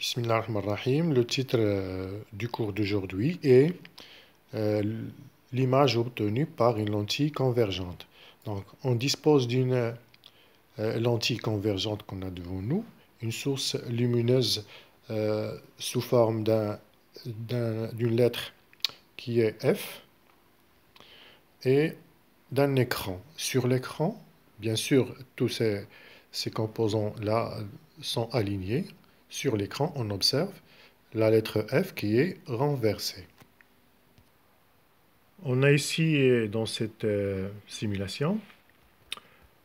Bismillahirrahmanirrahim. Le titre du cours d'aujourd'hui est euh, l'image obtenue par une lentille convergente. Donc, on dispose d'une lentille convergente qu'on a devant nous, une source lumineuse sous forme d'une lettre qui est F et d'un écran. Sur l'écran, bien sûr, tous ces composants-là sont alignés. Sur l'écran, on observe la lettre F qui est renversée. On a ici, dans cette simulation,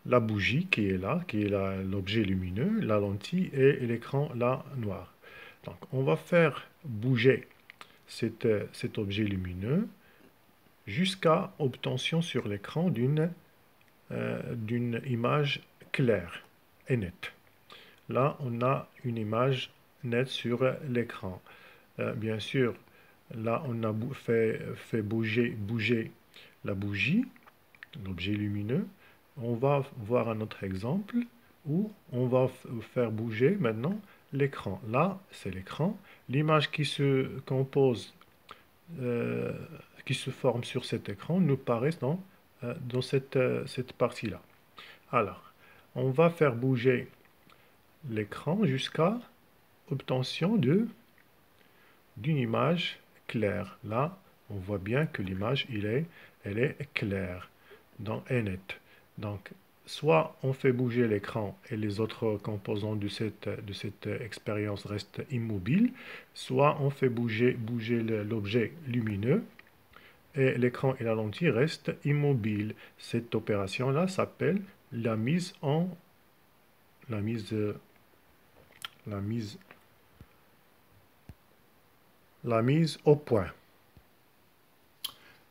la bougie qui est là, qui est l'objet lumineux, la lentille et l'écran là noir. Donc, on va faire bouger cet objet lumineux jusqu'à obtention sur l'écran d'une image claire et nette. Là, on a une image nette sur l'écran. Bien sûr, là, on a fait bouger la bougie, l'objet lumineux. On va voir un autre exemple où on va faire bouger maintenant l'écran. Là, c'est l'écran. L'image qui se compose, qui se forme sur cet écran nous paraît dans cette partie-là. Alors, on va faire bouger l'écran jusqu'à obtention d'une image claire. Là, on voit bien que l'image, elle est claire, est nette. Donc, soit on fait bouger l'écran et les autres composants de cette expérience restent immobiles, soit on fait bouger l'objet lumineux et l'écran et la lentille restent immobiles. Cette opération-là s'appelle la mise au point.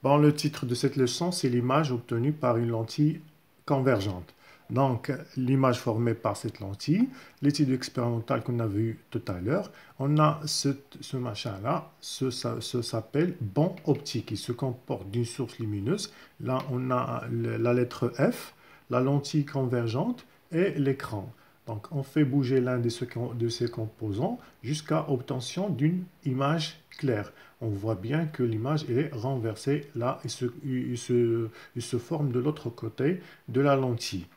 Bon, le titre de cette leçon, c'est l'image obtenue par une lentille convergente. Donc, l'image formée par cette lentille, l'étude expérimentale qu'on a vue tout à l'heure, on a ce machin-là, ça s'appelle banc optique. Il se comporte d'une source lumineuse. Là, on a la lettre F, la lentille convergente et l'écran. Donc, on fait bouger l'un de ces composants jusqu'à obtention d'une image claire. On voit bien que l'image est renversée là et se forme de l'autre côté de la lentille.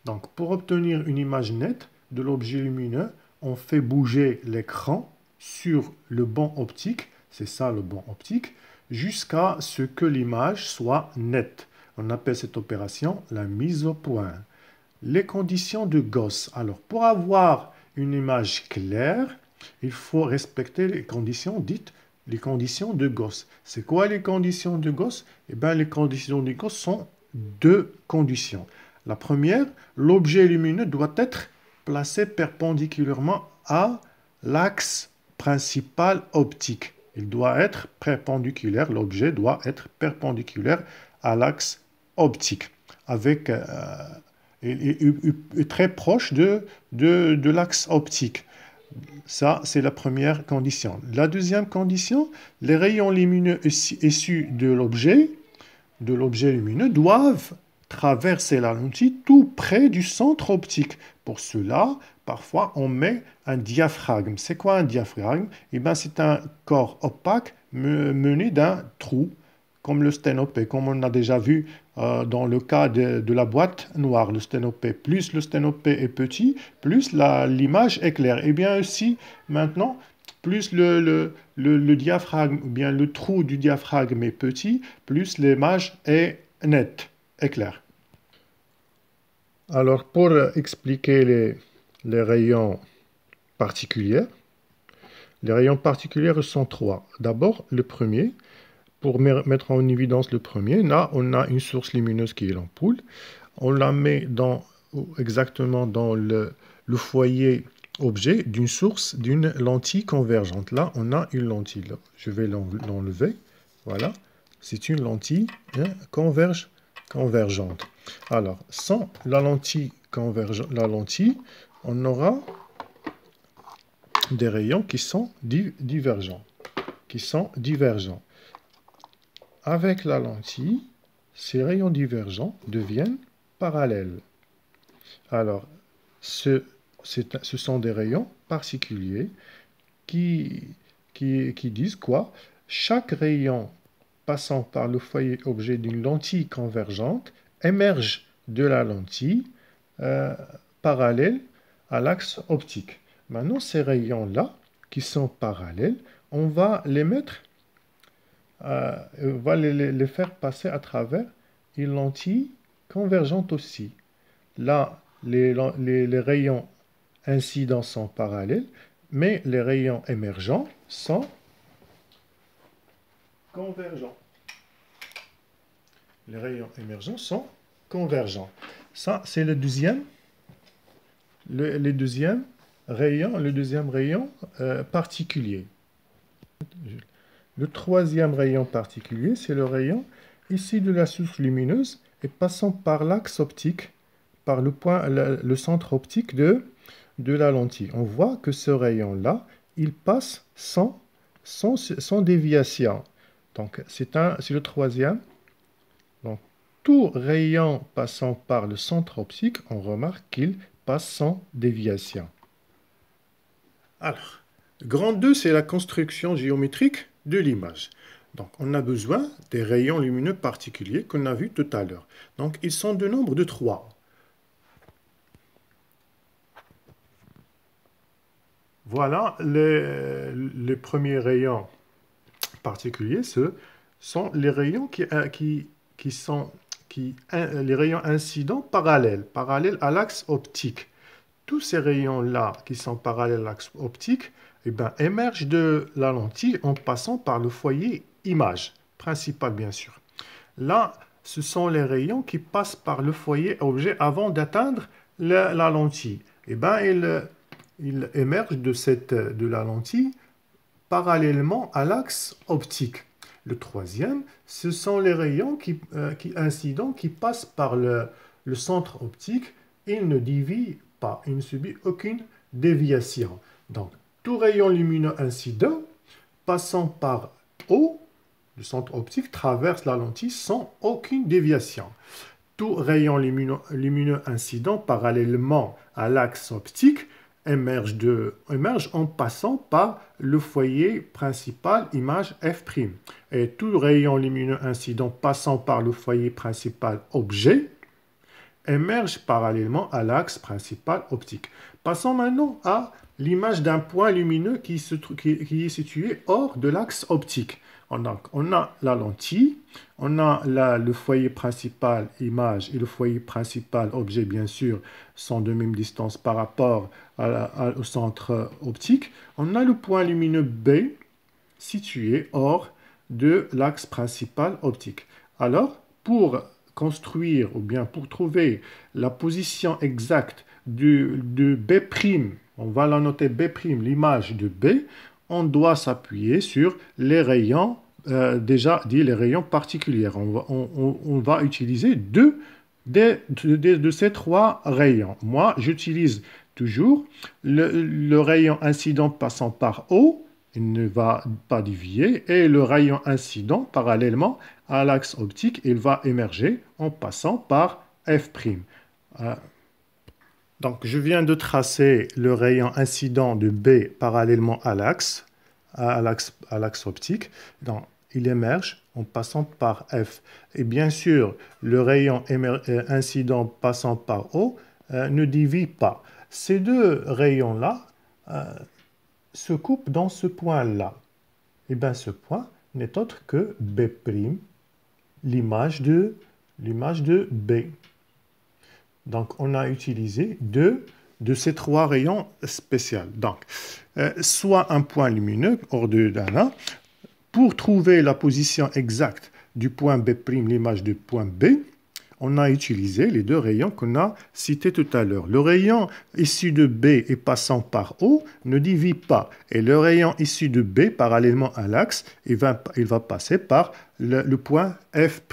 Donc, pour obtenir une image nette de l'objet lumineux, on fait bouger l'écran sur le banc optique, c'est ça le banc optique, jusqu'à ce que l'image soit nette. On appelle cette opération la mise au point. Les conditions de Gauss. Alors, pour avoir une image claire, il faut respecter les conditions dites les conditions de Gauss. C'est quoi les conditions de Gauss? Eh bien, les conditions de Gauss sont deux conditions. La première, l'objet lumineux doit être placé perpendiculairement à l'axe principal optique. Il doit être perpendiculaire, l'objet doit être perpendiculaire à l'axe optique, avec est très proche de l'axe optique. Ça, c'est la première condition. La deuxième condition, les rayons lumineux issus de l'objet lumineux doivent traverser la lentille tout près du centre optique. Pour cela, parfois, on met un diaphragme. C'est quoi un diaphragme? Eh bien, c'est un corps opaque mené d'un trou, comme le sténopée, comme on a déjà vu dans le cas de la boîte noire. Le sténopée, plus le sténopée est petit, plus l'image est claire. Et bien aussi, maintenant, plus le diaphragme, ou bien le trou du diaphragme est petit, plus l'image est nette, est claire. Alors, pour expliquer les rayons particuliers, les rayons particuliers sont trois. D'abord, le premier, pour mettre en évidence le premier, là, on a une source lumineuse qui est l'ampoule. On la met exactement dans le foyer objet d'une source, d'une lentille convergente. Là, on a une lentille. Là. Je vais l'enlever. Voilà. C'est une lentille convergente. Alors, sans la lentille on aura des rayons qui sont divergents. Avec la lentille, ces rayons divergents deviennent parallèles. Alors, ce sont des rayons particuliers qui disent quoi? Chaque rayon passant par le foyer objet d'une lentille convergente émerge de la lentille euh, parallèle à l'axe optique. Maintenant, ces rayons-là, qui sont parallèles, on va les mettre, on va les faire passer à travers une lentille convergente aussi. Là, les rayons incidents sont parallèles, mais les rayons émergents sont convergents. Les rayons émergents sont convergents. Ça, c'est le deuxième, le deuxième rayon particulier. Le troisième rayon particulier, c'est le rayon issu de la source lumineuse et passant par l'axe optique, par le centre optique de la lentille. On voit que ce rayon-là, il passe sans déviation. Donc, c'est le troisième. Donc, tout rayon passant par le centre optique, on remarque qu'il passe sans déviation. Alors, grand 2, c'est la construction géométrique de l'image. Donc, on a besoin des rayons lumineux particuliers qu'on a vus tout à l'heure. Donc, ils sont de nombre de 3. Voilà, les premiers rayons particuliers, ce sont les rayons les rayons incidents parallèles à l'axe optique. Tous ces rayons-là qui sont parallèles à l'axe optique émergent de la lentille en passant par le foyer image, principal bien sûr. Là, ce sont les rayons qui passent par le foyer objet avant d'atteindre la lentille. Ils émergent de la lentille parallèlement à l'axe optique. Le troisième, ce sont les rayons incidents qui passent par le centre optique. Ils ne dévient pas, il ne subit aucune déviation. Donc, tout rayon lumineux incident passant par O, le centre optique, traverse la lentille sans aucune déviation. Tout rayon lumineux incident parallèlement à l'axe optique émerge en passant par le foyer principal image F'. Et tout rayon lumineux incident passant par le foyer principal objet émerge parallèlement à l'axe principal optique. Passons maintenant à l'image d'un point lumineux qui est situé hors de l'axe optique. Donc, on a la lentille, on a le foyer principal image et le foyer principal objet, bien sûr, sont de même distance par rapport au centre optique. On a le point lumineux B situé hors de l'axe principal optique. Alors, pour construire ou bien pour trouver la position exacte de B', on va la noter B', l'image de B, on doit s'appuyer sur les rayons, déjà dit les rayons particuliers. On va utiliser deux de ces 3 rayons. Moi, j'utilise toujours le rayon incident passant par O, il ne va pas dévier, et le rayon incident parallèlement à l'axe optique, il va émerger en passant par F'. Donc, je viens de tracer le rayon incident de B parallèlement à l'axe optique. Donc, il émerge en passant par F. Et bien sûr, le rayon incident passant par O ne dévie pas. Ces deux rayons-là se coupent dans ce point-là. Et bien, ce point n'est autre que B', l'image de B. Donc, on a utilisé deux de ces 3 rayons spéciaux. Donc, soit un point lumineux hors de Dana, pour trouver la position exacte du point B', l'image du point B, on a utilisé les 2 rayons qu'on a cités tout à l'heure. Le rayon issu de B et passant par O ne dévie pas. Et le rayon issu de B, parallèlement à l'axe, il va passer par le point F'.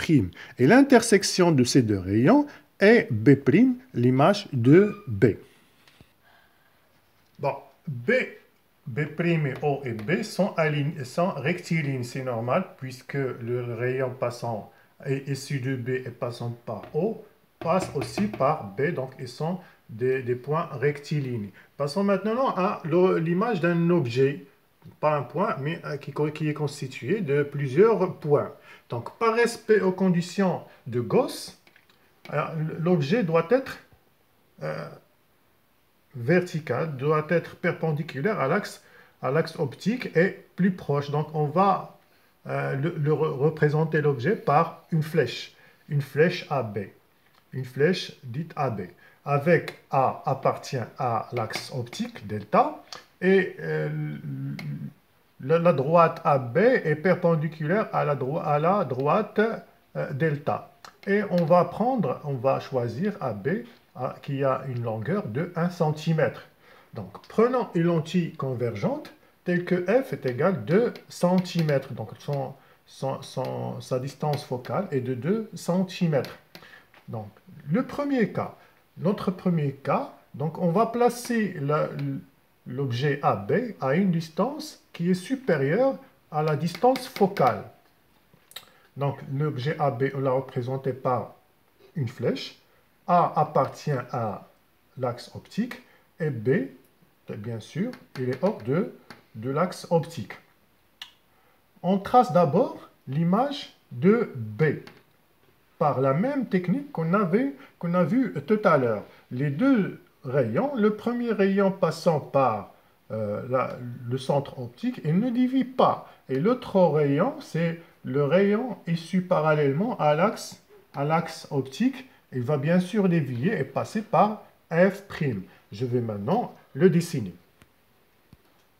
Et l'intersection de ces 2 rayons est B', l'image de B. Bon, B' et O et B sont rectilignes, c'est normal, puisque le rayon passant issu de B et passant par O passe aussi par B, donc ils sont des points rectilignes. Passons maintenant à l'image d'un objet pas un point, mais qui est constitué de plusieurs points. Donc, par respect aux conditions de Gauss, l'objet doit être vertical, doit être perpendiculaire à l'axe optique et plus proche. Donc, on va représenter l'objet par une flèche AB, une flèche dite AB, avec A appartient à l'axe optique delta et la droite AB est perpendiculaire à la droite delta. Et on va choisir AB qui a une longueur de 1 cm. Donc, prenons une lentille convergente telle que f est égale à 2 cm. Donc, sa distance focale est de 2 cm. Donc, notre premier cas, donc on va placer l'objet AB à une distance qui est supérieure à la distance focale. Donc, l'objet AB, on l'a représenté par une flèche. A appartient à l'axe optique et B, bien sûr, il est hors de l'axe optique. On trace d'abord l'image de B par la même technique qu'on a vu tout à l'heure. Les deux rayons, le premier rayon passant par le centre optique, il ne divise pas. Et l'autre rayon, c'est le rayon issu parallèlement à l'axe optique. Il va bien sûr dévier et passer par F'. Je vais maintenant le dessiner.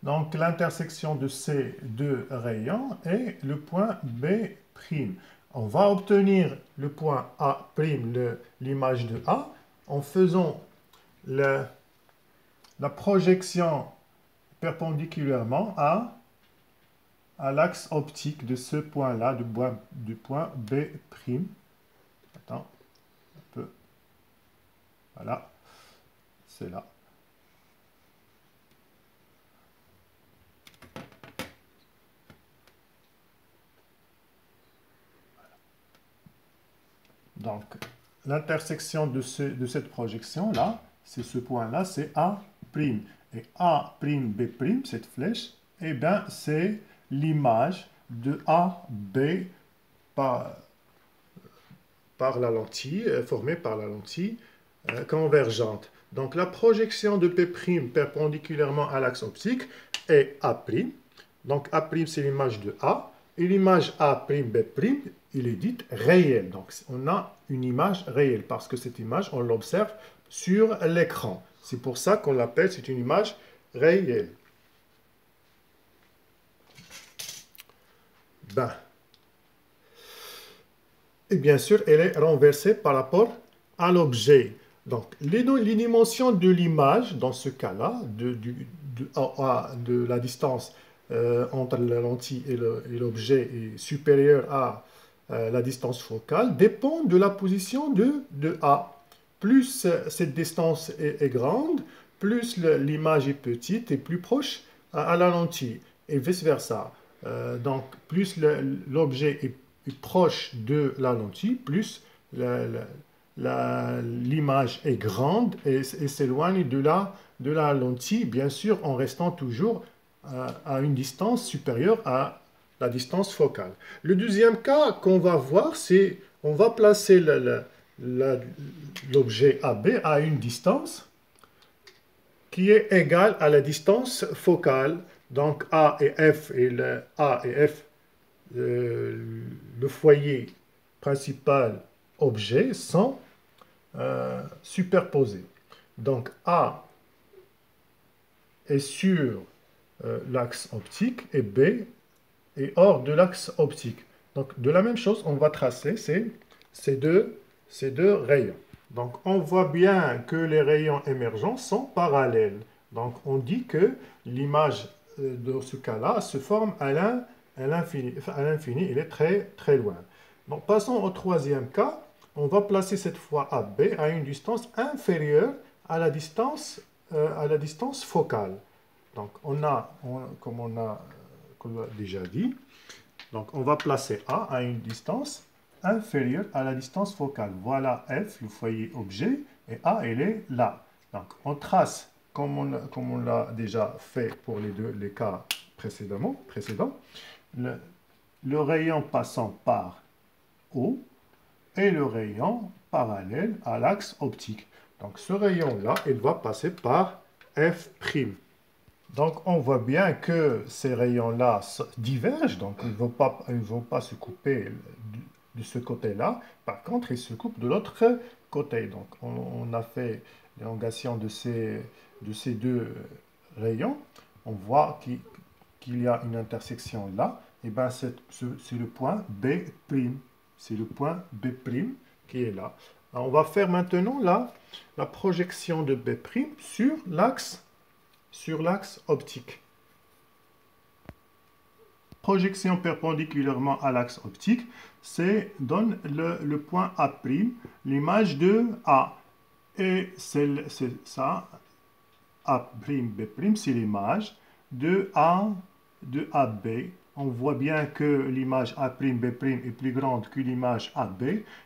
Donc, l'intersection de ces deux rayons est le point B'. On va obtenir le point A', l'image de A, en faisant la projection perpendiculairement à l'axe optique de ce point-là, du point B'. Attends, un peu. Voilà, c'est là. Donc, l'intersection de cette projection-là, c'est ce point-là, c'est A'. Et A', B', cette flèche, eh bien, c'est l'image de AB par la lentille, formée par la lentille convergente. Donc, la projection de P' perpendiculairement à l'axe optique est A'. Donc, A', c'est l'image de A. Et l'image A', B', il est dite réelle. Donc, on a une image réelle parce que cette image, on l'observe sur l'écran. C'est pour ça qu'on l'appelle, c'est une image réelle. Ben. Et bien sûr, elle est renversée par rapport à l'objet. Donc, les dimensions de l'image, dans ce cas-là, de la distance entre la lentille et l'objet est supérieure à la distance focale, dépend de la position de A. Plus cette distance est grande, plus l'image est petite et plus proche à la lentille, et vice-versa. Donc, plus l'objet est proche de la lentille, plus l'image est grande et s'éloigne de la lentille, bien sûr en restant toujours à une distance supérieure à la distance focale. Le deuxième cas qu'on va voir, c'est on va placer l'objet AB à une distance qui est égale à la distance focale. Donc A et F, le foyer principal objet sont superposés. Donc A est sur l'axe optique et B est hors de l'axe optique. Donc de la même chose, on va tracer ces deux rayons. Donc on voit bien que les rayons émergents sont parallèles. Donc on dit que l'image dans ce cas-là se forme à l'infini, il est très très loin. Donc passons au troisième cas. On va placer cette fois AB à une distance inférieure à la distance focale. Donc comme on a déjà dit, donc on va placer A à une distance inférieure à la distance focale. Voilà F, le foyer objet, et A, elle est là. Donc on trace, comme on l'a déjà fait pour les cas précédent, le rayon passant par O et le rayon parallèle à l'axe optique. Donc ce rayon-là, il va passer par F'. Donc on voit bien que ces rayons-là divergent, donc ils ne vont pas se couper de ce côté-là. Par contre, ils se coupent de l'autre côté. Donc on a fait l'élongation de ces deux rayons. On voit qu'il y a une intersection là. Et bien c'est le point B'. C'est le point B' qui est là. Alors, on va faire maintenant la projection de B' sur l'axe optique. Projection perpendiculairement à l'axe optique, donne le point A', l'image de A. Et c'est ça, A', B', c'est l'image de AB. On voit bien que l'image A', B' est plus grande que l'image AB.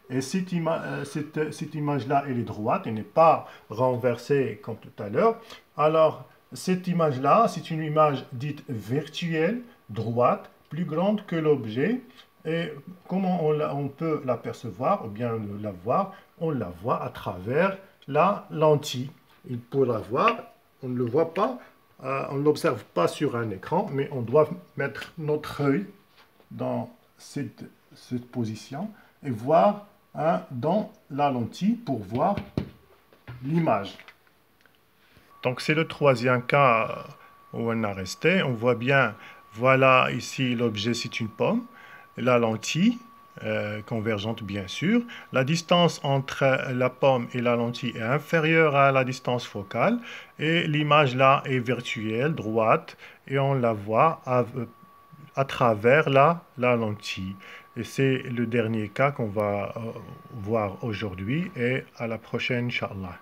Et cette image-là, elle est droite, elle n'est pas renversée comme tout à l'heure. Alors, cette image-là, c'est une image dite virtuelle, droite, plus grande que l'objet. Et comment on peut l'apercevoir, ou bien la voir? On la voit à travers la lentille. Et pour la voir, on ne le voit pas, on ne l'observe pas sur un écran, mais on doit mettre notre œil dans cette position et voir dans la lentille pour voir l'image. Donc c'est le troisième cas où on a resté. On voit bien, voilà ici l'objet c'est une pomme, la lentille convergente bien sûr. La distance entre la pomme et la lentille est inférieure à la distance focale et l'image là est virtuelle, droite, et on la voit à travers la lentille. Et c'est le dernier cas qu'on va voir aujourd'hui et à la prochaine, Inch'Allah.